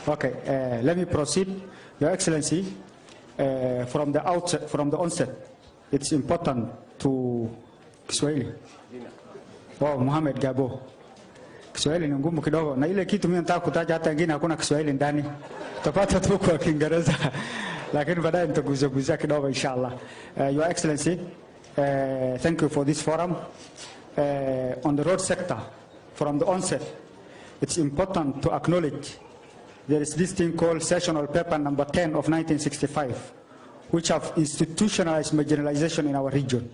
Okay, let me proceed. Your Excellency, from the outset, from the onset, it's important to Kiswahili. Oh, Muhammad Gabo. Kiswahili ni ngumu kidogo. Na ile kitu mimi nataka kutaja hata ingine hakuna Kiswahili ndani. Tutapata tu kwa Kiingereza. Lakini baadaye nitaguzia kidogo inshallah. Your Excellency, thank you for this forum. On the road sector, from the onset, it's important to acknowledge there is this thing called Sessional Paper number 10 of 1965, which have institutionalized marginalization in our region.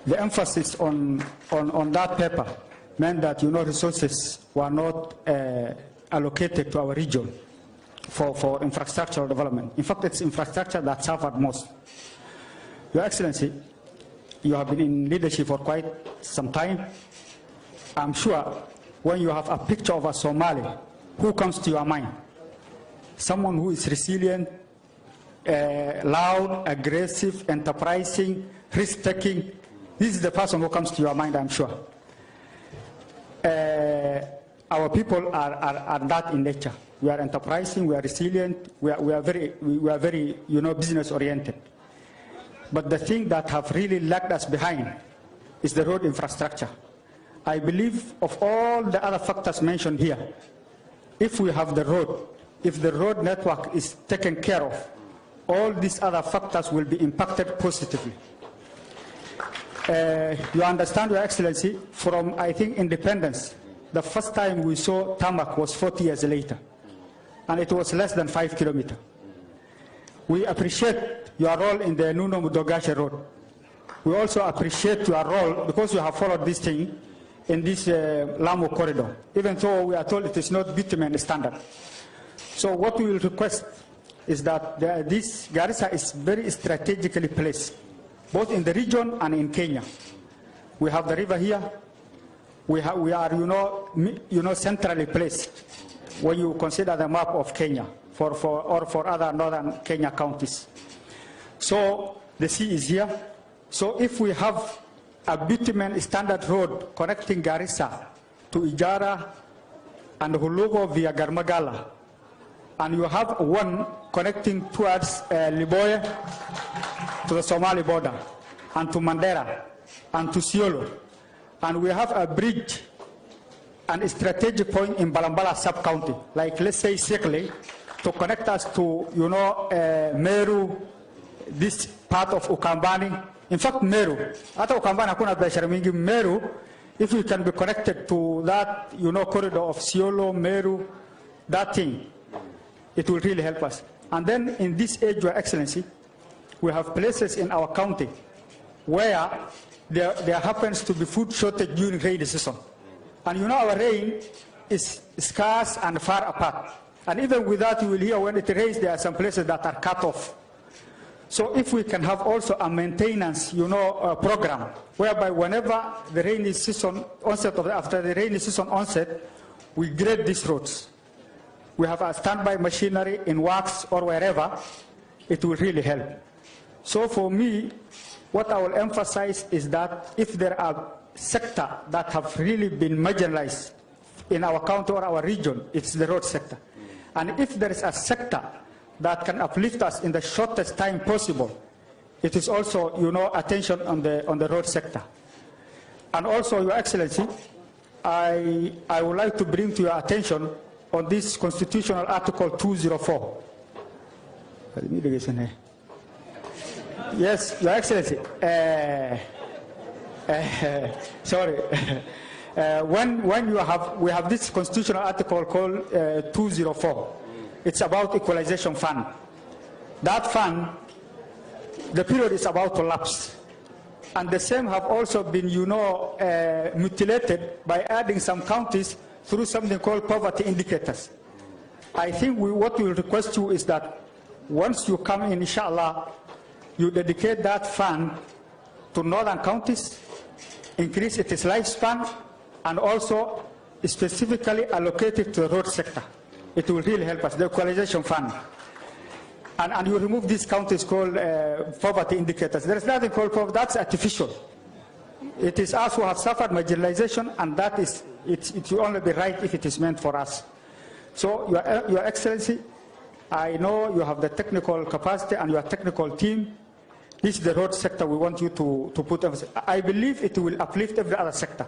The emphasis on that paper meant that, resources were not allocated to our region for infrastructural development. In fact, it's infrastructure that suffered most. Your Excellency, you have been in leadership for quite some time. I'm sure when you have a picture of a Somali, who comes to your mind? Someone who is resilient, loud, aggressive, enterprising, risk-taking. This is the person who comes to your mind, I'm sure. Our people are that in nature. We are enterprising, we are resilient, we are very business-oriented. But the thing that have really lagged us behind is the road infrastructure. I believe of all the other factors mentioned here, if we have the road, if the road network is taken care of, all these other factors will be impacted positively. You understand, Your Excellency, from, I think, independence, the first time we saw tarmac was 40 years later, and it was less than 5 kilometers. We appreciate your role in the Nuno Mudogashe Road. We also appreciate your role, because you have followed this thing, in this Lamu corridor, even though we are told it is not bitumen standard. So what we will request is that this Garissa is very strategically placed, both in the region and in Kenya. We have the river here. We are, centrally placed when you consider the map of Kenya for other northern Kenya counties. So the sea is here. So if we have a bitumen standard road connecting Garissa to Ijara and Hulugo via Garmagala, and you have one connecting towards Liboye to the Somali border, and to Mandera, and to Siolo, and we have a bridge and a strategic point in Balambala sub-county, like let's say Sekle, to connect us to, Meru, this part of Ukambani. In fact, Meru, after Ukambani hakuna biashara mingi, Meru, if we can be connected to that, corridor of Siolo, Meru, that thing, it will really help us. And then in this age, Your Excellency, we have places in our county where there happens to be food shortage during rainy season. And our rain is scarce and far apart. And even with that, you will hear when it rains, there are some places that are cut off. So if we can have also a maintenance, program, whereby whenever the rainy season onset, after the rainy season onset, we grade these roads. We have a standby machinery in works or wherever, it will really help. So for me, what I will emphasize is that if there are sectors that have really been marginalized in our county or our region, it's the road sector. And if there is a sector that can uplift us in the shortest time possible, it is also, attention on the road sector. And also, Your Excellency, I would like to bring to your attention on this constitutional article 204. Yes, Your Excellency. Sorry. When we have this constitutional article called 204. It's about equalization fund. That fund, the period is about to lapse. And the same have also been, mutilated by adding some counties through something called poverty indicators. I think what we will request you is that once you come in, inshallah, you dedicate that fund to northern counties, increase its lifespan, and also specifically allocate it to the road sector. It will really help us, the equalization fund. And you remove these counties called poverty indicators. There is nothing called poverty, that's artificial. It is us who have suffered marginalization, and that is, it will only be right if it is meant for us. So, Your Excellency, I know you have the technical capacity and your technical team. This is the road sector we want you to put emphasis. I believe it will uplift every other sector.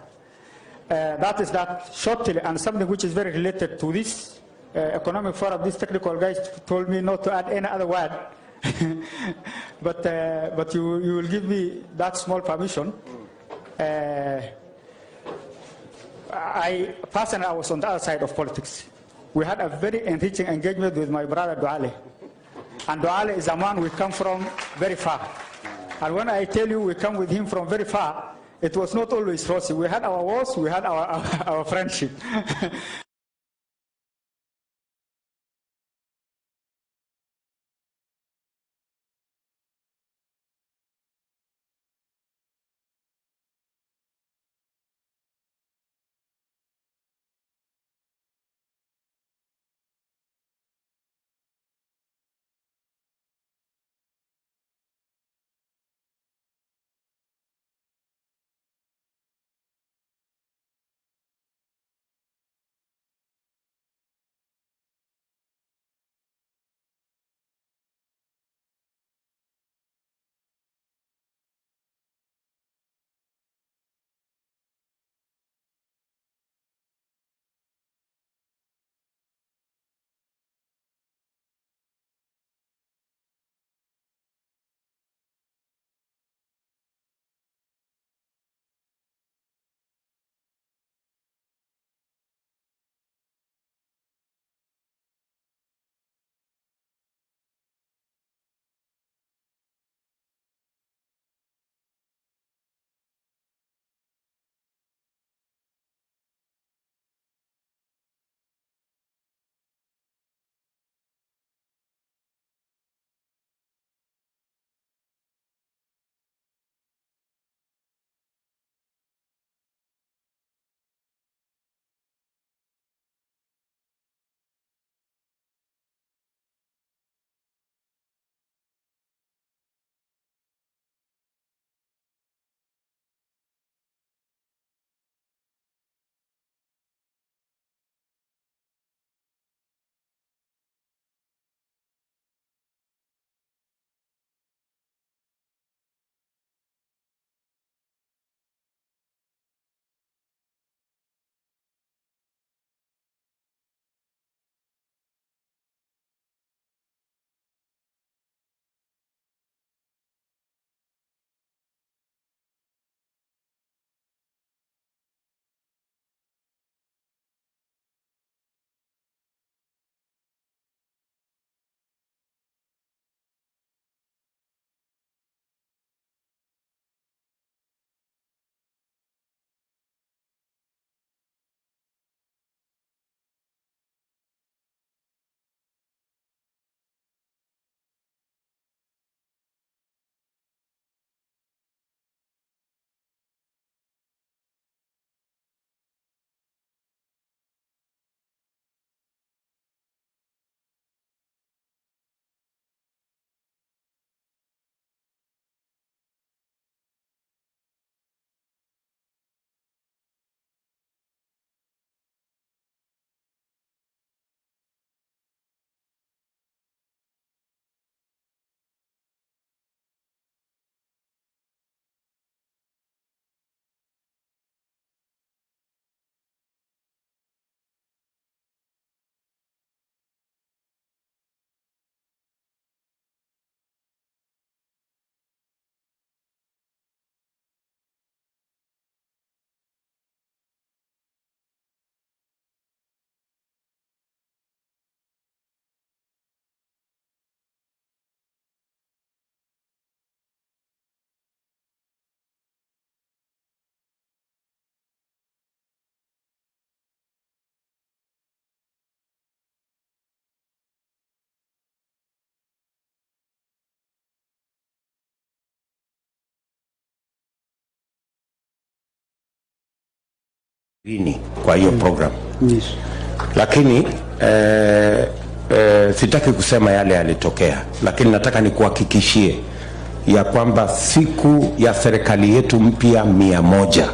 That is that shortly, and something which is very related to this economic forum. These technical guys told me not to add any other word, but you will give me that small permission. I personally was on the other side of politics. We had a very enriching engagement with my brother Duale. And Duale is a man we come from very far. And when I tell you we come with him from very far, it was not always rosy. We had our wars, we had our friendship. Kwa hiyo program. Yes. Lakini sitaki kusema yale yalitokea, lakini nataka nikuhakikishie ya kwamba siku ya serikali yetu mpya 100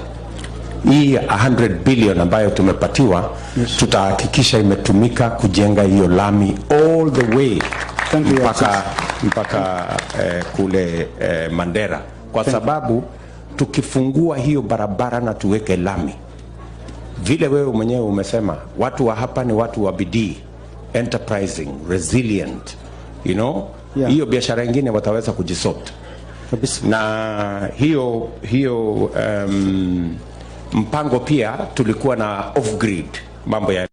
hii 100 billion ambayo tumepatiwa, tutahakikisha imetumika kujenga hiyo lami all the way mpaka kule Mandera, kwa sababu tukifungua hiyo barabara na tuweke lami, vile wewe mwenyewe umesema, watu wa hapa ni watu wa bidii, enterprising, resilient, you know, hiyo biashara nyingine wataweza kujisort. Na hiyo mpango pia tulikuwa na off grid mambo ya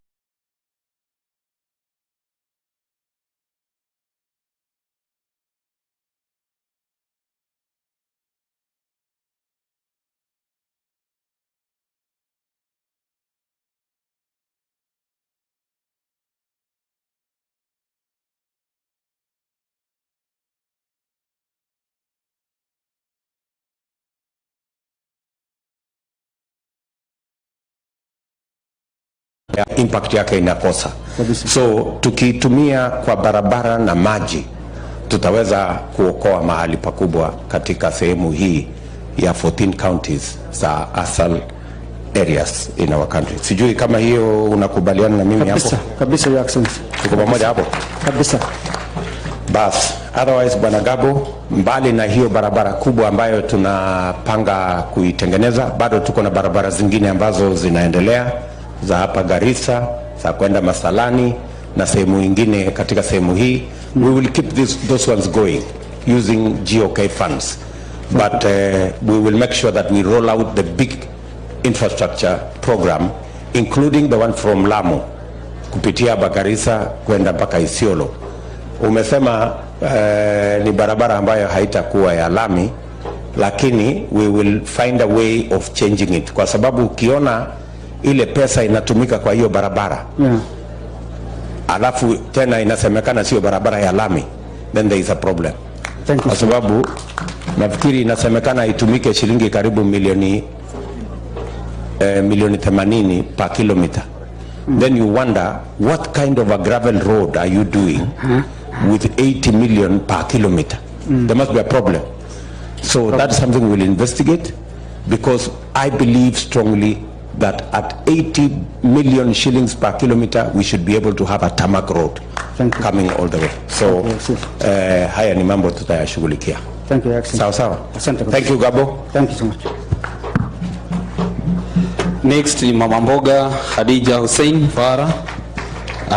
impact yake inakosa. So tukitumia kwa barabara na maji, tutaweza kuokoa mahali pakubwa katika sehemu hii ya 14 counties za asal areas in our country. Sijui kama hiyo unakubaliana na mimi hapo? Kabisa, Your Excellency. Tuko pamoja hapo? Kabisa. Bas, otherwise Bwana Gabo, mbali na hiyo barabara kubwa ambayo tunapanga kuitengeneza, bado tuko na barabara zingine ambazo zinaendelea za hapa Garissa, za kwenda Masalani na sehemu nyingine katika sehemu hii. We will keep those ones going using GOK funds, but we will make sure that we roll out the big infrastructure program, including the one from Lamu kupitia Garissa kwenda mpaka Isiolo. Umesema ni barabara ambayo haitakuwa ya lami, lakini we will find a way of changing it, kwa sababu ukiona ile pesa inatumika kwa hiyo barabara, alafu tena inasemekana sio barabara ya lami, then there is a problem. Kwa sababu nafikiri inasemekana itumike shilingi karibu milioni 80 per kilometer. Then you wonder what kind of a gravel road are you doing with 80 million per kilometer? There must be a problem. So that's something we'll investigate, because I believe strongly that at 80 million shillings per kilometer, we should be able to have a tarmac road coming all the way. So haya ni mambo tutayashughulikia. Thank you, Excellency. Sawa. Thank you, Gabo. Thank you so much. Next ni Mama Mboga Khadija Hussein Farah.